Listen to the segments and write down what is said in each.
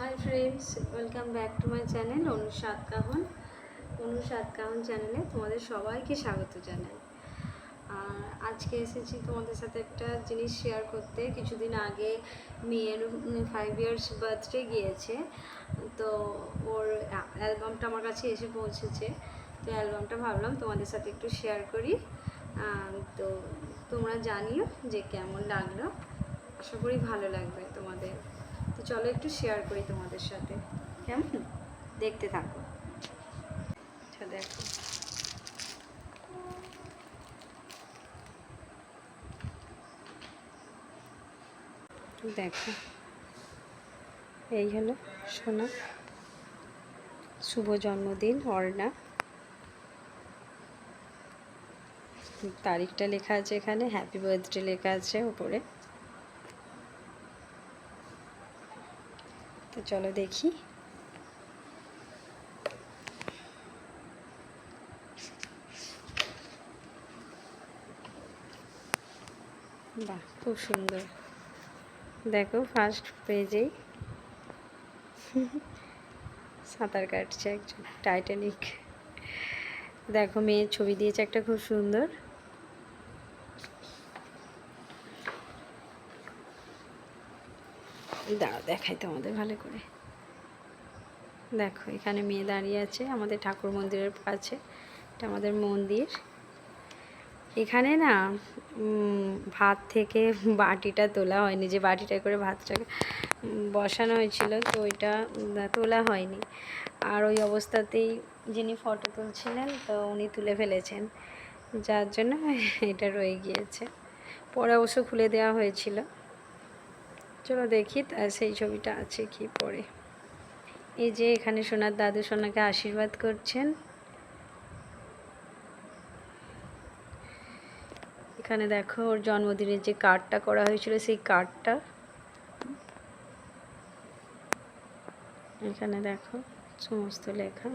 High friends, welcome back to my channel অনুসাদ কাহন চ্যানেলে তোমাদের সবাইকে স্বাগত জানাই। আর আজকে এসেছি তোমাদের সাথে একটা জিনিস শেয়ার করতে। কিছুদিন আগে মেয়ের 5 ইয়ার্স বার্থডে গিয়েছে, তো ওর অ্যালবামটা আমার কাছে এসে পৌঁছেছে। তো অ্যালবামটা ভাবলাম তোমাদের সাথে একটু শেয়ার করি। তো তোমরা জানিও যে কেমন লাগলো। আশা করি ভালো লাগবে তোমাদের। তো চলো একটু শেয়ার করি তোমাদের সাথে, কেমন? দেখতে থাকো। আচ্ছা দেখো, দেখো এই হলো সোনা, শুভ জন্মদিন অর্ণা। তারিখটা লেখা আছে এখানে, হ্যাপি বার্থডে লেখা আছে উপরে। তো চলো দেখি। বাহ, খুব সুন্দর। দেখো ফার্স্ট পেজেই সাঁতার কাটছে একজন, টাইটানিক। দেখো মেয়ের ছবি দিয়েছে একটা খুব সুন্দর। দাঁড়াও দেখাই তোমাদের ভালো করে। দেখো এখানে মেয়ে দাঁড়িয়ে আছে আমাদের ঠাকুর মন্দিরের কাছে। এটা আমাদের মন্দির। এখানে না ভাত থেকে বাটিটা তোলা হয়নি, যে বাটিটা করে ভাতটাকে বসানো হয়েছিল, তো ওইটা তোলা হয়নি। আর ওই অবস্থাতেই যিনি ফটো তুলছিলেন, তো উনি তুলে ফেলেছেন, যার জন্য এটা রয়ে গিয়েছে। পরে অবশ্য খুলে দেওয়া হয়েছিল। চলো দেখি সেই ছবিটা আছে কি পরে। এই যে এখানে সোনার দাদু সোনাকে আশীর্বাদ করছেন। এখানে দেখো ওর জন্মদিনের যে কার্ডটা করা হয়েছিল, সেই কার্ডটা এখানে দেখো সমস্ত লেখা।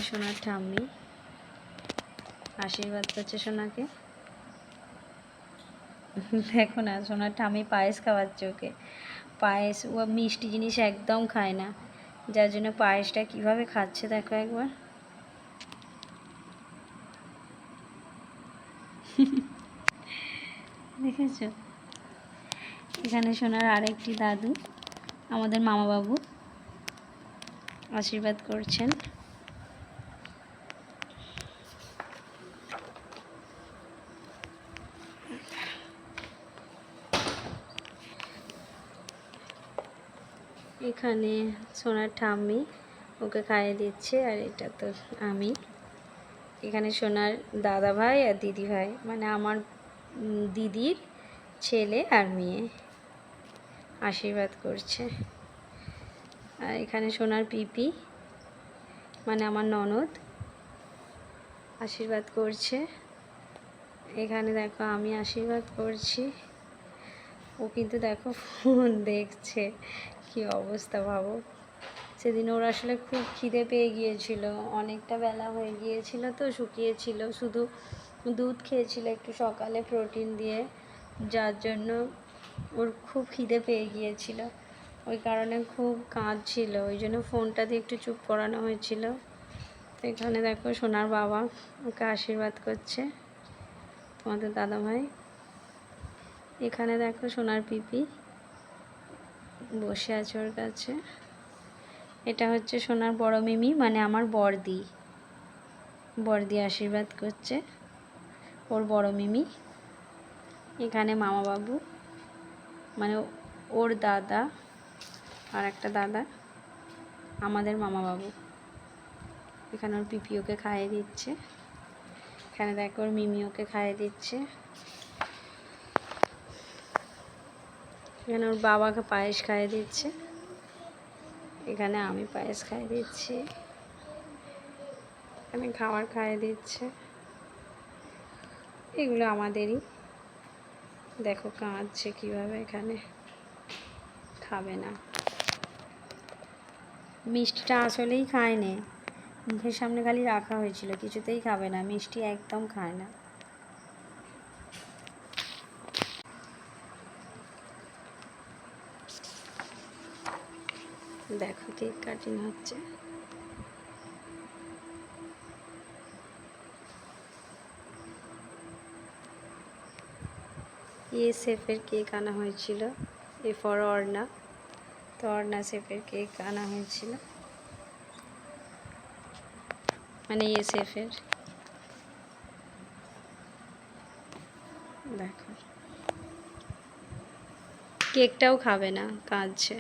সোনার ঠাম্মি আশীর্বাদ করছে সোনাকে। দেখো না, সোনার ঠাম্মি পায়েস খাওয়াচ্ছে ওকে। পায়েস, ও মিষ্টি জিনিস একদম খায় না, যার জন্য পায়েসটা কিভাবে খাচ্ছে দেখো একবার। দেখেছ? এখানে সোনার আরেকটি দাদু, আমাদের মামাবাবু, আশীর্বাদ করছেন। এখানে সোনার ঠাম্মি ওকে খাইয়ে দিচ্ছে, আর এটা তো আমি। এখানে সোনার দাদা ভাই আর দিদি ভাই, মানে আমার দিদির ছেলে আর মেয়ে আশীর্বাদ করছে। আর এখানে সোনার পিপি, মানে আমার ননদ, আশীর্বাদ করছে। এখানে দেখো আমি আশীর্বাদ করছি। ও কিন্তু দেখো ফোন দেখছে, কি অবস্থা ভাবো। সেদিন ওর আসলে খুব খিদে পেয়ে গিয়েছিল, অনেকটা বেলা হয়ে গিয়েছিল, তো শুকিয়েছিল, শুধু দুধ খেয়েছিল একটু সকালে প্রোটিন দিয়ে, যার জন্য ওর খুব খিদে পেয়ে গিয়েছিল। ওই কারণে খুব কাঁদছিল, ওই জন্য ফোনটা দিয়ে একটু চুপ করানো হয়েছিল। তো এখানে দেখো সোনার বাবা ওকে আশীর্বাদ করছে, তোমাদের দাদাভাই। এখানে দেখো সোনার পিপি বসে আছে ওর কাছে। এটা হচ্ছে সোনার বড় মিমি, মানে আমার বড়দি। বড়দি আশীর্বাদ করছে ওর বড় মিমি। এখানে মামাবাবু, মানে ওর দাদা আর একটা দাদা, আমাদের মামাবাবু। এখানে ওর পিপি ওকে খাইয়ে দিচ্ছে। এখানে দেখো ওর মিমি ওকে খাইয়ে দিচ্ছে। এখানে ওর বাবাকে পায়েস খাইয়ে দিচ্ছে। এখানে আমি পায়েস খাইয়ে দিচ্ছি। এখানে খাবার খাইয়ে দিচ্ছে। এগুলো আমাদেরই। দেখো কাঁদছে কীভাবে, এখানে খাবে না। মিষ্টিটা আসলেই খায় না, মুখের সামনে খালি রাখা হয়েছিল, কিছুতেই খাবে না, মিষ্টি একদম খায় না। দেখো কেক কাটিং হচ্ছে। শেফের কেক আনা হয়েছিল, এ ফর অর্ণা। তো অর্ণা শেফের কেক আনা হয়েছিল, মানে শেফের। দেখো কেকটাও খাবে না, কাঁদছে।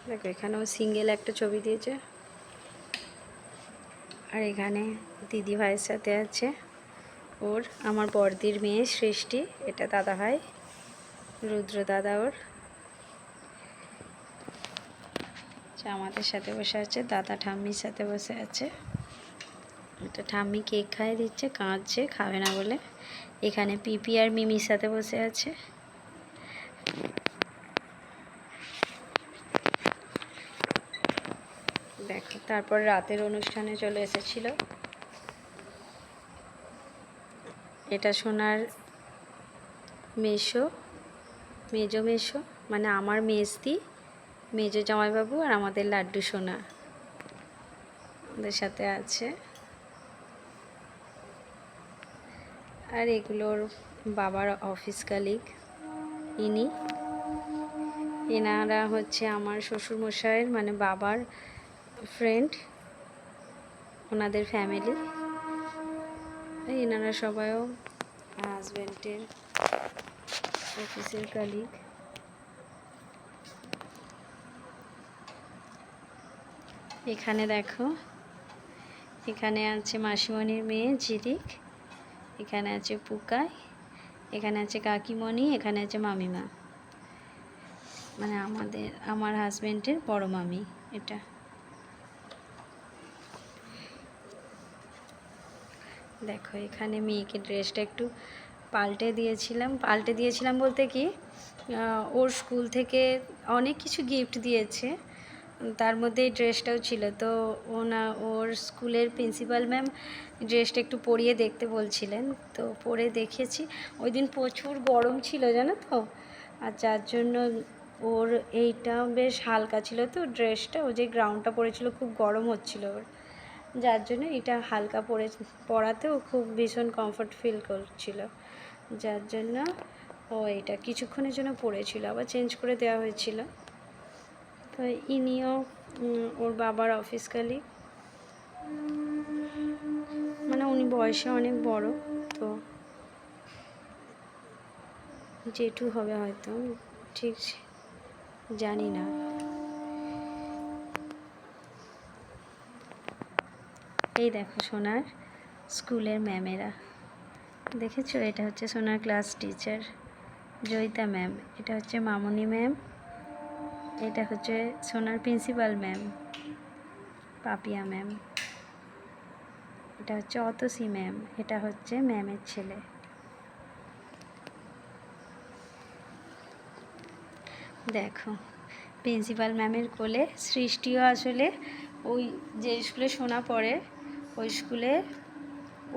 দেখো এখানেও সিঙ্গেল একটা ছবি দিয়েছে। আর এখানে দিদি ভাইয়ের সাথে আছে ওর, আমার বড়দির মেয়ে সৃষ্টি, এটা দাদা ভাই রুদ্র দাদা ওর। আমাদের সাথে বসে আছে, দাদা ঠাম্মির সাথে বসে আছে। এটা ঠাম্মি কেক খাইয়ে দিচ্ছে, কাঁদছে, খাবে না বলে। এখানে পিপি আর মিমির সাথে বসে আছে। দেখো তারপর রাতের অনুষ্ঠানে চলে এসেছিল। এটা সোনার মেজো মেজো, মানে আমার মেজদি, মেজো জামাইবাবু আর আমাদের লাড্ডু সোনা ওদের সাথে আছে। আর এগুলোর বাবার অফিস কালিগ, এনারা হচ্ছে আমার শ্বশুরমশাইয়ের মানে বাবার ফ্রেন্ড, ওনাদের ফ্যামিলি। এনারা সবাইও হাজব্যান্ডের অফিসের কালিগ। এখানে দেখো, এখানে আছে মাসিমণির মেয়ে ঝিলিক, এখানে আছে পুকাই, এখানে আছে কাকিমণি, এখানে আছে মামিমা, মানে আমার হাজব্যান্ডের বড় মামি এটা। দেখো এখানে মেয়েকে ড্রেসটা একটু পাল্টে দিয়েছিলাম বলতে কি, ওর স্কুল থেকে অনেক কিছু গিফট দিয়েছে, তার মধ্যে এই ড্রেসটাও ছিল। তো ওর স্কুলের প্রিন্সিপাল ম্যাম ড্রেসটা একটু পরিয়ে দেখতে বলছিলেন, তো পরে দেখেছি। ওই দিন প্রচুর গরম ছিল জানো তো, আর যার জন্য ওর এইটা বেশ হালকা ছিল, তো ড্রেসটা ও যে গ্রাউন্ডটা পরেছিল খুব গরম হচ্ছিল ওর, যার জন্য এটা হালকা পরাতেও খুব ভীষণ কমফর্ট ফিল করছিল, যার জন্য ও এটা কিছুক্ষণের জন্য পরেছিল, আবার চেঞ্জ করে দেওয়া হয়েছিল। তো ইনিও ওর বাবার অফিস কালিগ, মানে উনি বয়সে অনেক বড়, তো জেঠু হবে হয়তো, ঠিক জানি না। এই দেখো সোনার স্কুলের ম্যামেরা, দেখেছো? এটা হচ্ছে সোনার ক্লাস টিচার জয়িতা ম্যাম, এটা হচ্ছে মামনি ম্যাম, এটা হচ্ছে সোনার প্রিন্সিপাল ম্যাম পাপিয়া ম্যাম, এটা হচ্ছে অতসী ম্যাম, এটা হচ্ছে ম্যামের ছেলে। দেখো প্রিন্সিপাল ম্যামের কোলে সৃষ্টিও আসলে ওই যে স্কুলে সোনা পড়ে ওই স্কুলে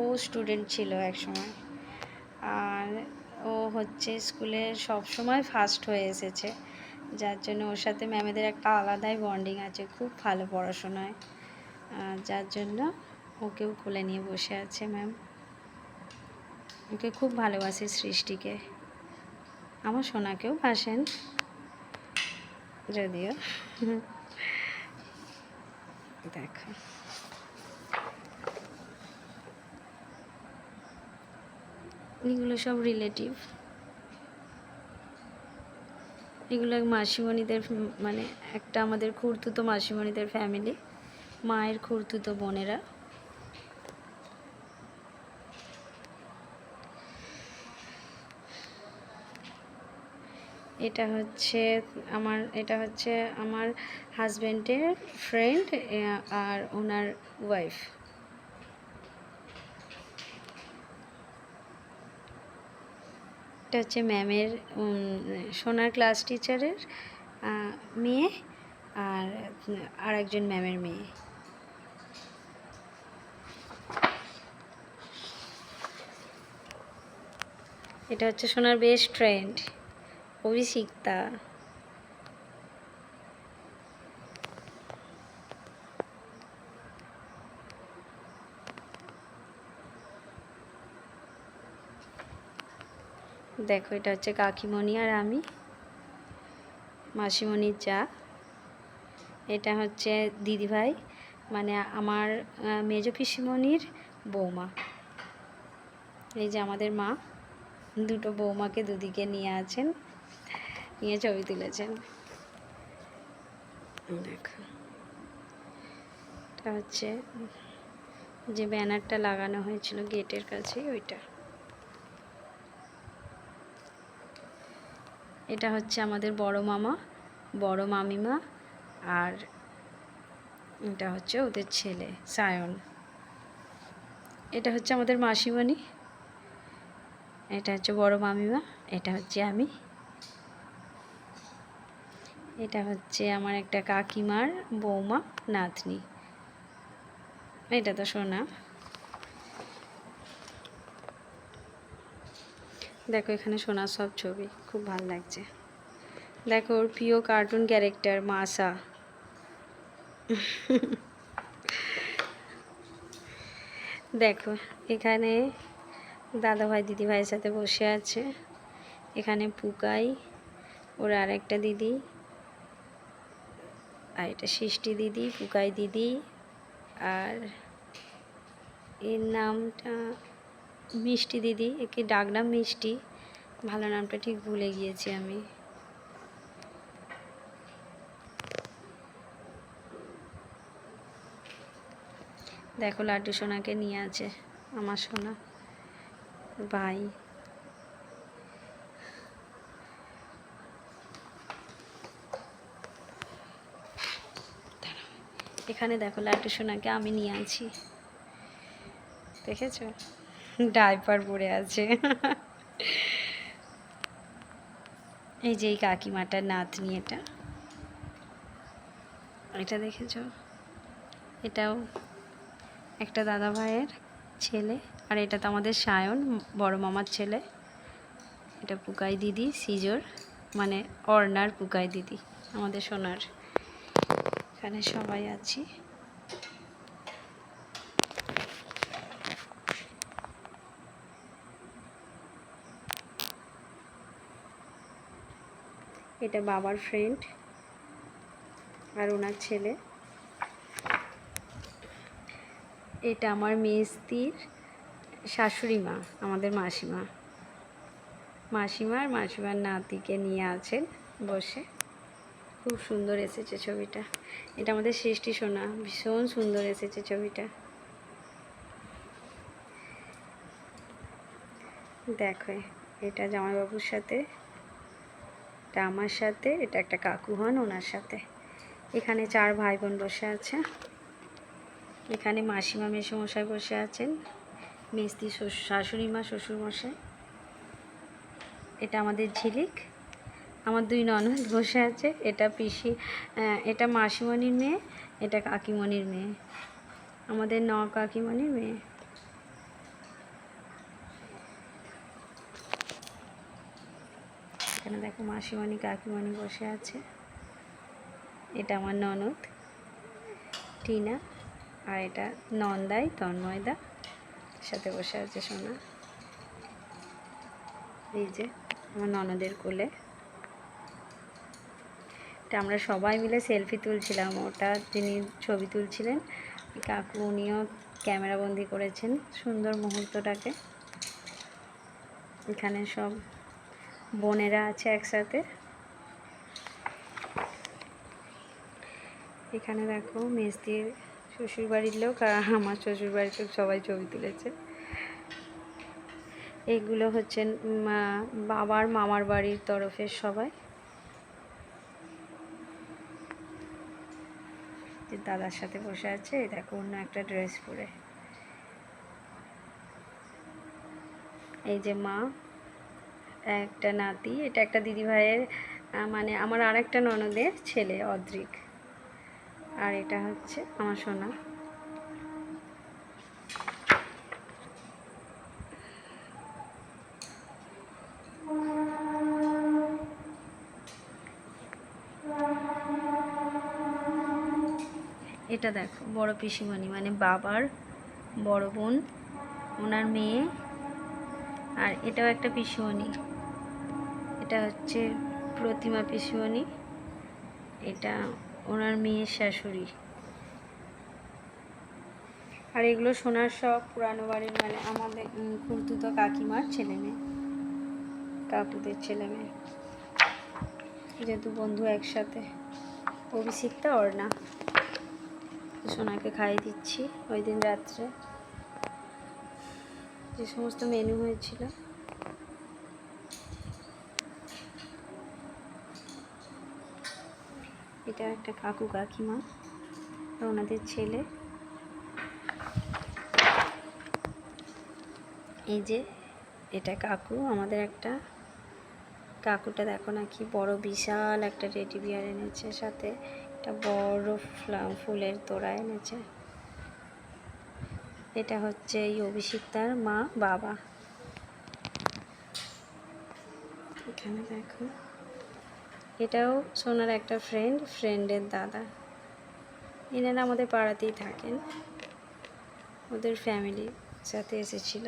ও স্টুডেন্ট ছিল একসময়, আর ও হচ্ছে স্কুলে সবসময় ফার্স্ট হয়ে এসেছে, যার জন্য ওর সাথে ম্যামেদের একটা আলাদাই বন্ডিং আছে, খুব ভালো পড়াশোনায়, যার জন্য ওকেও কোলে নিয়ে বসে আছে ম্যাম। ওকে খুব ভালোবাসে সৃষ্টিকে, আমার সোনাকেও বাসেন যদিও। দেখো এগুলো সব রিলেটিভ, এগুলো মাসিমণিদের, মানে একটা আমাদের খুড়তুতো মাসিমণিদের ফ্যামিলি, মায়ের খুড়তুতো বোনেরা। এটা হচ্ছে আমার হাজব্যান্ডের ফ্রেন্ড আর ওনার ওয়াইফ। এটা হচ্ছে ম্যামের সোনার ক্লাস টিচারের মেয়ে আর একজন ম্যামের মেয়ে। এটা হচ্ছে সোনার বেস্ট ফ্রেন্ড অভিষিক্তা। দেখো এটা হচ্ছে কাকিমণি আর আমি, মাসিমণির যা। এটা হচ্ছে দিদিভাই, মানে আমার মেজ পিসিমণির বৌমা। এই যে আমাদের মা, দুটো বৌমাকে দুদিকে নিয়ে আছেন, নিয়ে ছবি তুলেছেন। দেখো এটা হচ্ছে যে ব্যানারটা লাগানো হয়েছিল গেটের কাছে, ওইটা। এটা হচ্ছে আমাদের বড় মামা, বড় মামিমা, আর এটা হচ্ছে ওদের ছেলে সায়ন। এটা হচ্ছে আমাদের মাসিমণি, এটা হচ্ছে বড় মামিমা, এটা হচ্ছে আমি, এটা হচ্ছে আমার একটা কাকিমার বৌমা নাতনি, এটা তো সোনা। দেখো এখানে সোনার সব ছবি, খুব ভালো লাগছে। দেখো ওর প্রিয় কার্টুন ক্যারেক্টার মাসা। দেখো এখানে দাদাভাই দিদিভাইয়ের সাথে বসে আছে, এখানে পুকাই, ওর আরেকটা দিদি, আর এটা সৃষ্টি দিদি, পুকাই দিদি, আর এর নামটা মিষ্টি দিদি, একে ডাকনাম মিষ্টি, ভালো নামটা ঠিক ভুলে গিয়েছি আমি। দেখো লাড্ডু সোনাকে নিয়ে আছে আমার সোনা ভাই। এখানে দেখো লাড্ডু সোনাকে আমি নিয়ে আছি, দেখেছো ডাইপার পরে আছে। এই যে এই কাকিমাটার নাতনি, এটা এটা দেখেছো, এটাও একটা দাদা ভাইয়ের ছেলে, আর এটা তো আমাদের সায়ন বড় মামার ছেলে। এটা পুকাই দিদি সিজোর, মানে অর্ণার পুকাই দিদি, আমাদের সোনার। এখানে সবাই আছি। এটা বাবার ফ্রেন্ড আর ওনার ছেলে। এটা আমার মেজদির শাশুড়ি মা, আমাদের মাসিমা, মাসিমার মাসিমার নাতিকে নিয়ে আছেন বসে, খুব সুন্দর এসেছে ছবিটা। এটা আমাদের সৃষ্টি সোনা, ভীষণ সুন্দর এসেছে ছবিটা। দেখো এটা জামাইবাবুর সাথে, এটা আমার সাথে, এটা একটা কাকু হন ওনার সাথে। এখানে 4 ভাই বোন বসে আছে। এখানে মাসিমা মেসোমশাই বসে আছেন, মেজদি শাশুড়ি মা শ্বশুরমশাই। এটা আমাদের ঝিলিক, আমার 2 ননদ বসে আছে। এটা পিসি, এটা মাসিমণির মেয়ে, এটা কাকিমণির মেয়ে, আমাদের কাকিমণির মেয়ে। এখানে দেখো মাসিমণি কাকিমণি বসে আছে। এটা আমার ননদ টিনা, আর এটা নন্দাই তন্ময়দা সাথে বসে আছে সোনা। এই যে আমার ননদের কোলে, এটা আমরা সবাই মিলে সেলফি তুলছিলাম, ওটা তিনি ছবি তুলছিলেন কাকু, উনিও ক্যামেরাবন্দি করেছেন সুন্দর মুহূর্তটাকে। এখানে সব বোনেরা আছে একসাথে। এখানে দেখো মেজদির শ্বশুরবাড়ির লোক আর আমার শ্বশুরবাড়ির লোক সবাই ছবি তুলেছে। এইগুলো হচ্ছেন বাবার মামার বাড়ির তরফের সবাই। দাদার সাথে বসে আছে, দেখো অন্য একটা ড্রেস পরে। এই যে মা, একটা নাতি, এটা একটা দিদিভাইয়ের, মানে আমার আর একটা ননদের ছেলে অদ্রিক, আর এটা হচ্ছে আমার সোনা। এটা দেখো বড় পিসিমণি মানে বাবার বড় বোন, ওনার মেয়ে। আর এটাও একটা পিসিমণি, এটা হচ্ছে প্রতিমা পিসিমণি, এটা ওনার মেয়ের শাশুড়ি। আর এগুলো সোনার সব পুরানো বাড়ির মানে আমাদের খুড়তুতো কাকিমার ছেলে মেয়ে, কাকুদের ছেলে মেয়ে, যেহেতু বন্ধু একসাথে। অভিষিক্তা অর্ণা, সোনাকে খাইয়ে দিচ্ছি ওই দিন রাত্রে যে সমস্ত মেনু হয়েছিল। এটা একটা কাকু কাকিমা আর ওনাদের ছেলে। এই যে এটা কাকু, আমাদের একটা কাকুটা দেখো না কি বড় বিশাল একটা টেডি বিয়ার এনেছে, সাথে একটা বড় ফুলের তোড়া এনেছে। এটা হচ্ছে এই অভিষিক্তার মা বাবা। এখানে দেখো এটাও সোনার একটা ফ্রেন্ডের দাদা। এনারা আমাদের পাড়াতেই থাকেন, ওদের ফ্যামিলির সাথে এসেছিল।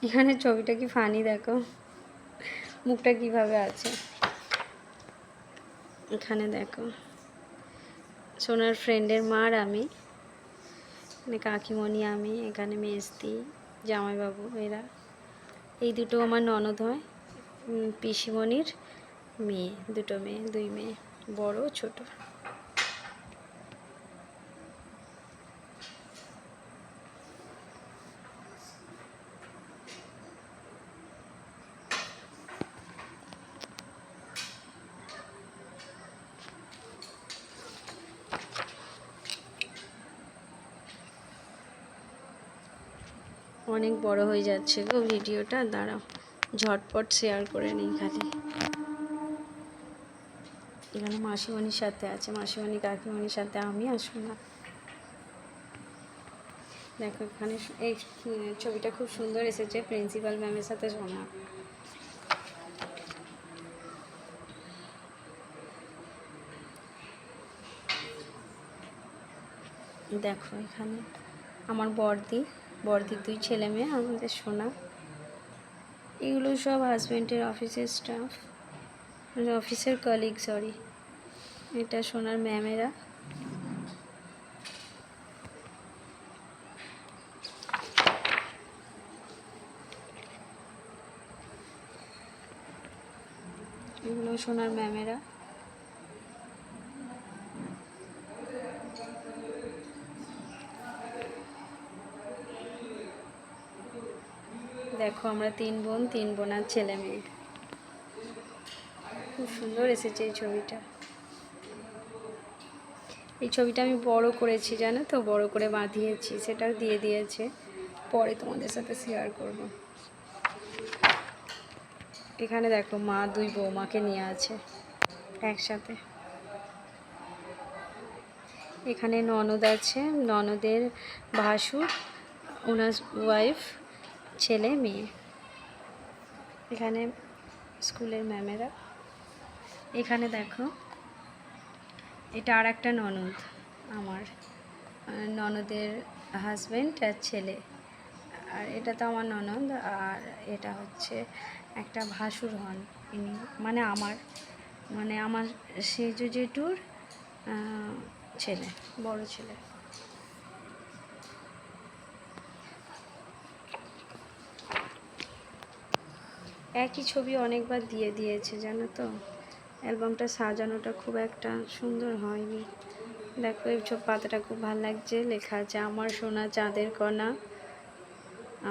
এখানে ছবিটা কি ফানি, দেখো মুখটা কিভাবে আছে। এখানে দেখো সোনার ফ্রেন্ডের মা আর আমি, মানে কাকিমণি, আমি এখানে মেজদি, জামাইবাবু, এরা। এই দুটো আমার ননদ হয়, পিসিমণির মেয়ে, দুই মেয়ে, বড় ছোট। অনেক বড় হয়ে যাচ্ছে গো ভিডিওটা, দাঁড়াও ঝটপট শেয়ার করে নিই খালি। এখানে মাসিমণির সাথে আছে, মাসিমণি কাকিমণির সাথে আমি আসবো না। দেখো এখানে এই ছবিটা খুব সুন্দর এসেছে, প্রিন্সিপাল ম্যামের সাথে সোনা। দেখো এখানে আমার বর্দির দুই ছেলে মেয়ে, আমাদের সোনা। এগুলো সব হাজব্যান্ডের অফিসের স্টাফ, অফিসের কলিগ, সরি। এটা সোনার ম্যামেরা। এগুলো সোনার ম্যামেরা। দেখো আমরা তিন বোন আর ছেলে মেয়ে। খুব সুন্দর এসেছে এই ছবিটা। এই ছবিটা আমি বড় করেছি জানো তো, বড় করে বাঁধিয়েছি, সেটাও দিয়ে দিয়েছে, পরে তোমাদের সাথে শেয়ার করব। এখানে দেখো মা দুই বৌমাকে নিয়ে আছে একসাথে। এখানে ননদ আছে, ননদের ভাসুর, ওনার ওয়াইফ, ছেলে মেয়ে। এখানে স্কুলের ম্যামেরা। এখানে দেখো এটা আর একটা ননদ, আমার ননদের হাজব্যান্ড আর ছেলে। আর এটা তো আমার ননদ, আর এটা হচ্ছে একটা ভাসুর হন ইনি, মানে আমার সেজ জেঠুর ছেলে, বড় ছেলে। একই ছবি অনেকবার দিয়ে দিয়েছে জানো তো, অ্যালবামটা সাজানোটা খুব একটা সুন্দর হয়নি। দেখো এই পাতাটা খুব ভালো লাগছে, লেখা আছে আমার সোনা চাঁদের কণা,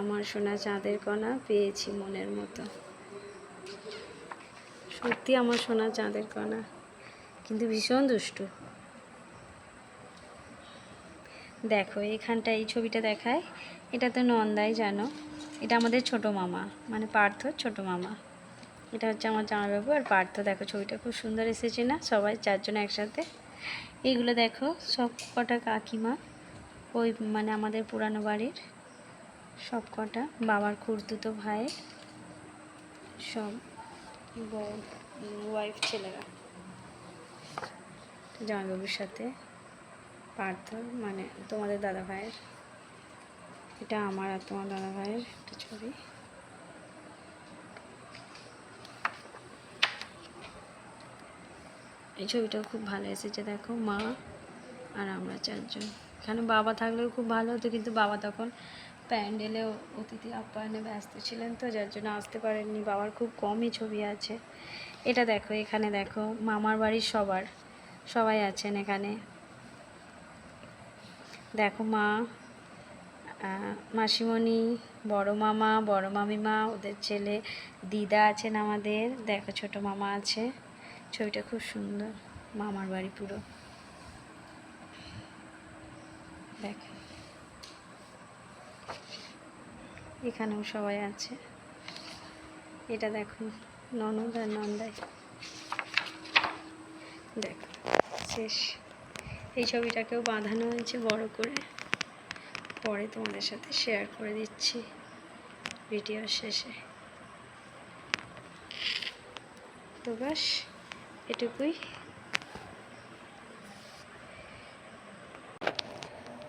আমার সোনা চাঁদের কণা পেয়েছি মনের মতো। সত্যি আমার সোনা চাঁদের কণা, কিন্তু ভীষণ দুষ্টু। দেখো এখানটা এই ছবিটা দেখায়, এটা তো নন্দাই জানো, এটা আমাদের ছোট মামা, মানে পার্থর ছোট মামা। এটা হচ্ছে আমার জামাইবাবু আর পার্থ। দেখো ছবিটা খুব সুন্দর এসেছে না, সবাই চারজন একসাথে। এইগুলো দেখো সব কটা কাকিমা, ওই মানে আমাদের পুরানো বাড়ির সব কটা, বাবার খুড়তুতো ভাইয়ের সব ওয়াইফ ছেলেরা। জামাইবাবুর সাথে পার্থ, মানে তোমাদের দাদা ভাইয়ের। এটা আমার আর তোমার দাদা ভাইয়ের একটা ছবি। এই ছবিটাও খুব ভালো এসেছে, দেখো মা আর আমরা চারজন। এখানে বাবা থাকলেও খুব ভালো হতো, কিন্তু বাবা তখন প্যান্ডেলে অতিথি আপ্যায়নে ব্যস্ত ছিলেন, তো যার জন্য আসতে পারেননি। বাবার খুব কমই ছবি আছে। এটা দেখো, এখানে দেখো মামার বাড়ির সবাই আছেন এখানে। দেখো মা, মাসিমণি, বড় মামা, বড় মামিমা, ওদের ছেলে দিদা আছেন আমাদের। দেখো ছোট মামা আছে। ছবিটা খুব সুন্দর, মামার বাড়ি পুরো। দেখো এখানেও সবাই আছে। এটা দেখো ননদ আর নন্দাই। দেখো শেষ। এই ছবিটাকেও বাঁধানো হয়েছে বড় করে, পরে তোমাদের সাথে শেয়ার করে দিচ্ছি ভিডিও শেষে। তো ব্যাস এটুকুই।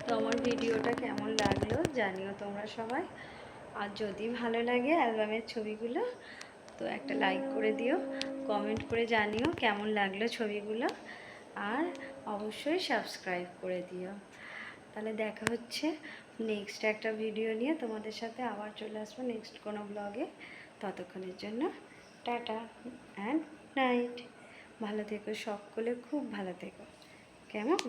তো আমার ভিডিওটা কেমন লাগলো জানিও তোমরা সবাই। আর যদি ভালো লাগে অ্যালবামের ছবিগুলো, তো একটা লাইক করে দিও, কমেন্ট করে জানিও কেমন লাগলো ছবিগুলো, আর অবশ্যই সাবস্ক্রাইব করে দিও। তাহলে দেখা হচ্ছে নেক্সট একটা ভিডিও নিয়ে, তোমাদের সাথে আবার চলে আসবো নেক্সট কোনো ব্লগে। ততক্ষণের জন্য টাটা অ্যান্ড নাইট। ভালো থেকো সকলে, খুব ভালো থেকো, কেমন?